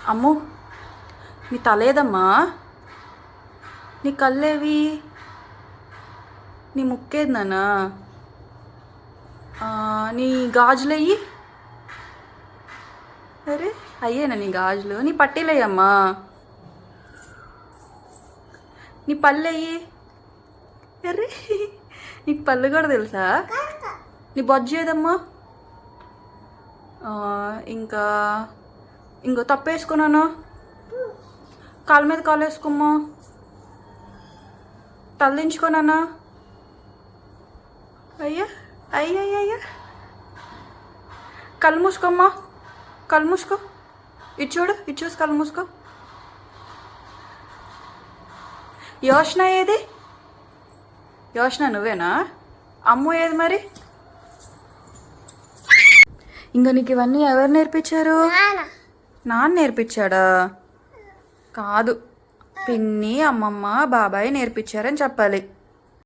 అమ్ము, నీ తలేదమ్మా, నీ కళ్ళేవి, నీ ముక్కేది నానా, నీ గాజులయ్యి. అరే అయ్యేనా నీ గాజులు? నీ పట్టీలయ్యమ్మా, నీ పళ్ళు అయ్యి. అరే నీకు పళ్ళు కూడా తెలుసా? నీ బొజ్జు ఏదమ్మా? ఇంకా ఇంకో తప్పేసుకున్నాను. కాళ్ళ మీద కాలు వేసుకోమ్మా, తలదించుకున్నానా. అయ్యా అయ్యా అయ్యా, కళ్ళు మూసుకోమ్మా, కళ్ళు మూసుకో. ఇటు చూడు, ఇటు చూసి కళ్ళు మూసుకో. యోష్న ఏది? యోష్న నువ్వేనా? అమ్ము ఏది మరి? ఇంకా నీకు ఇవన్నీ ఎవరు నేర్పించారు? నాన్న నేర్పించాడా? కాదు, పిన్ని, అమ్మమ్మ, బాబాయ్ నేర్పించారని చెప్పాలి.